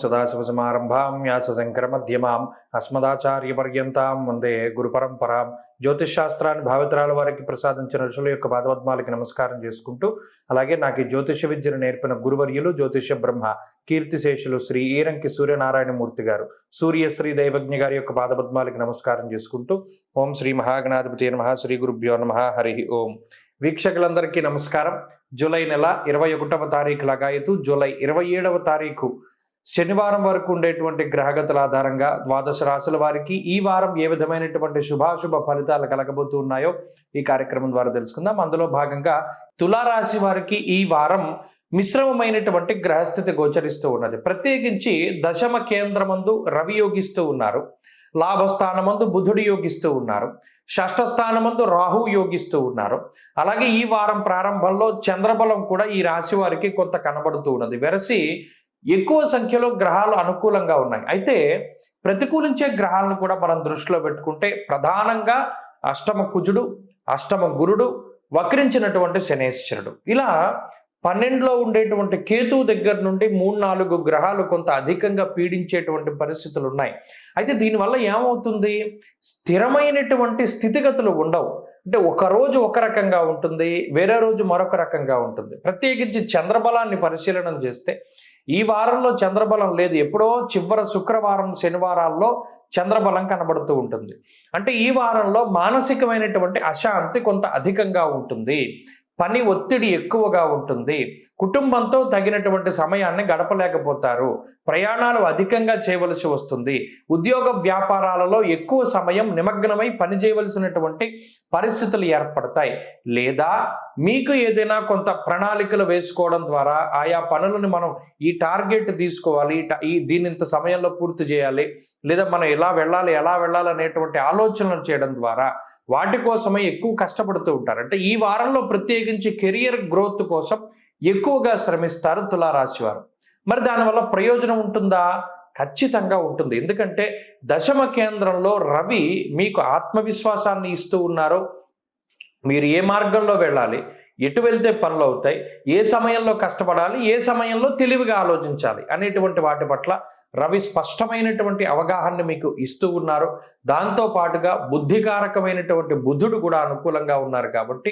సదాశివసమారంభాం వ్యాసశంకరమధ్యమాం అస్మదాచార్యపర్యంతాం వందే గురుపరంపరాం. జ్యోతిష్ శాస్త్రాన్ని భావితరాల వారికి ప్రసాదించిన ఋషుల యొక్క పాదపద్మాలకి నమస్కారం చేసుకుంటూ, అలాగే నాకు ఈ జ్యోతిష విద్యను నేర్పిన గురువర్యులు జ్యోతిష బ్రహ్మ కీర్తిశేషులు శ్రీ ఈరంకి సూర్యనారాయణమూర్తి గారు, సూర్యశ్రీ దైవజ్ఞ గారి యొక్క పాదపద్మాలకి నమస్కారం చేసుకుంటూ, ఓం శ్రీ మహాగణాధిపతి నమః, శ్రీ గురుభ్యో నమః, హరి ఓం. వీక్షకులందరికీ నమస్కారం. జూలై నెల 21వ తారీఖు లగాయతు జూలై 27వ తారీఖు శనివారం వరకు ఉండేటువంటి గ్రహగతుల ఆధారంగా ద్వాదశ రాశుల వారికి ఈ వారం ఏ విధమైనటువంటి శుభాశుభ ఫలితాలు కలగబోతూ ఉన్నాయో ఈ కార్యక్రమం ద్వారా తెలుసుకుందాం. అందులో భాగంగా తులారాశి వారికి ఈ వారం మిశ్రమమైనటువంటి గ్రహస్థితి గోచరిస్తూ ఉన్నది. ప్రత్యేకించి దశమ కేంద్రమందు రవి యోగిస్తూ ఉన్నారు, లాభస్థానమందు బుధుడు యోగిస్తూ ఉన్నారు, షష్ఠ స్థానమందు రాహు యోగిస్తూ ఉన్నారు. అలాగే ఈ వారం ప్రారంభంలో చంద్రబలం కూడా ఈ రాశి వారికి కొంత కనబడుతూ ఉన్నది. వెరసి ఎక్కువ సంఖ్యలో గ్రహాలు అనుకూలంగా ఉన్నాయి. అయితే ప్రతికూలించే గ్రహాలను కూడా మనం దృష్టిలో పెట్టుకుంటే ప్రధానంగా అష్టమ కుజుడు, అష్టమ గురుడు, వక్రించినటువంటి శనేశ్వరుడు, ఇలా 12లో ఉండేటువంటి కేతువు దగ్గర నుండి 3-4 గ్రహాలు కొంత అధికంగా పీడించేటువంటి పరిస్థితులు ఉన్నాయి. అయితే దీనివల్ల ఏమవుతుంది, స్థిరమైనటువంటి స్థితిగతులు ఉండవు. అంటే ఒక రోజు ఒక రకంగా ఉంటుంది, వేరే రోజు మరొక రకంగా ఉంటుంది. ప్రత్యేకించి చంద్రబలాన్ని పరిశీలన చేస్తే ఈ వారంలో చంద్రబలం లేదు. ఎప్పుడో చివరి శుక్రవారం శనివారాల్లో చంద్రబలం కనబడుతూ ఉంటుంది. అంటే ఈ వారంలో మానసికమైనటువంటి అశాంతి కొంత అధికంగా ఉంటుంది, పని ఒత్తిడి ఎక్కువగా ఉంటుంది, కుటుంబంతో తగినటువంటి సమయాన్ని గడపలేకపోతారు, ప్రయాణాలు అధికంగా చేయవలసి వస్తుంది, ఉద్యోగ వ్యాపారాలలో ఎక్కువ సమయం నిమగ్నమై పని చేయవలసినటువంటి పరిస్థితులు ఏర్పడతాయి. లేదా మీకు ఏదైనా కొంత ప్రణాళికలు వేసుకోవడం ద్వారా ఆయా పనులను మనం ఈ టార్గెట్ తీసుకోవాలి, దీని ఇంత సమయంలో పూర్తి చేయాలి, లేదా మనం ఎలా వెళ్ళాలి అనేటువంటి ఆలోచనలు చేయడం ద్వారా వాటి కోసమే ఎక్కువ కష్టపడుతూ ఉంటారు. అంటే ఈ వారంలో ప్రత్యేకించి కెరియర్ గ్రోత్ కోసం ఎక్కువగా శ్రమిస్తారు తులారాశి వారు. మరి దానివల్ల ప్రయోజనం ఉంటుందా? ఖచ్చితంగా ఉంటుంది. ఎందుకంటే దశమ కేంద్రంలో రవి మీకు ఆత్మవిశ్వాసాన్ని ఇస్తూ ఉన్నారు. మీరు ఏ మార్గంలో వెళ్ళాలి, ఎటు వెళ్తే పనులు అవుతాయి, ఏ సమయంలో కష్టపడాలి, ఏ సమయంలో తెలివిగా ఆలోచించాలి అనేటువంటి వాటి పట్ల రవి స్పష్టమైనటువంటి అవగాహన మీకు ఇస్తూ ఉన్నారు. దాంతో పాటుగా బుద్ధికారకమైనటువంటి బుధుడు కూడా అనుకూలంగా ఉన్నారు కాబట్టి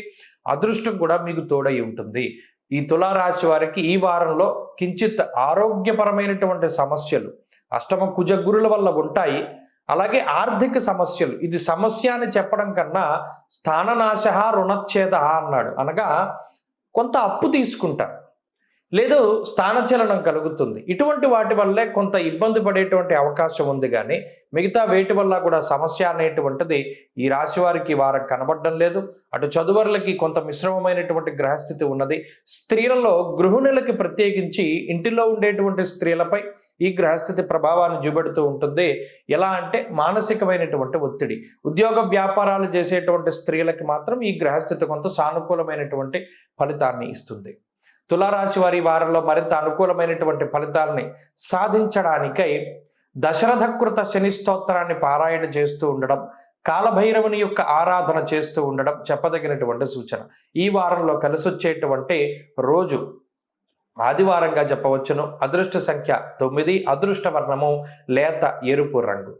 అదృష్టం కూడా మీకు తోడై ఉంటుంది. ఈ తులారాశి వారికి ఈ వారంలో కించిత్ ఆరోగ్యపరమైనటువంటి సమస్యలు అష్టమ కుజ గురుల వల్ల ఉంటాయి. అలాగే ఆర్థిక సమస్యలు, ఇది సమస్య అని చెప్పడం కన్నా స్థాననాశ రుణచ్ఛేద అన్నాడు. అనగా కొంత అప్పు తీసుకుంటారు, లేదు స్థానచలనం కలుగుతుంది. ఇటువంటి వాటి వల్లే కొంత ఇబ్బంది పడేటువంటి అవకాశం ఉంది. కానీ మిగతా వేటి వల్ల కూడా సమస్య అనేటువంటిది ఈ రాశి వారికి వారం కనబడడం లేదు. అటు చదువర్లకి కొంత మిశ్రమమైనటువంటి గ్రహస్థితి ఉన్నది. స్త్రీలలో గృహిణులకి ప్రత్యేకించి ఇంటిలో ఉండేటువంటి స్త్రీలపై ఈ గ్రహస్థితి ప్రభావాన్ని చూపెడుతూ ఉంటుంది. ఎలా అంటే మానసికమైనటువంటి ఒత్తిడి. ఉద్యోగ వ్యాపారాలు చేసేటువంటి స్త్రీలకి మాత్రం ఈ గ్రహస్థితి కొంత సానుకూలమైనటువంటి ఫలితాన్ని ఇస్తుంది. తులారాశి వారి వారంలో మరింత అనుకూలమైనటువంటి ఫలితాలని సాధించడానికై దశరథకృత శని స్తోత్రాన్ని పారాయణ చేస్తూ ఉండడం, కాలభైరవుని యొక్క ఆరాధన చేస్తూ ఉండడం చెప్పదగినటువంటి సూచన. ఈ వారంలో కలిసొచ్చేటువంటి రోజు ఆదివారంగా చెప్పవచ్చును. అదృష్ట సంఖ్య 9, అదృష్ట వర్ణము లేత ఎరుపు రంగు.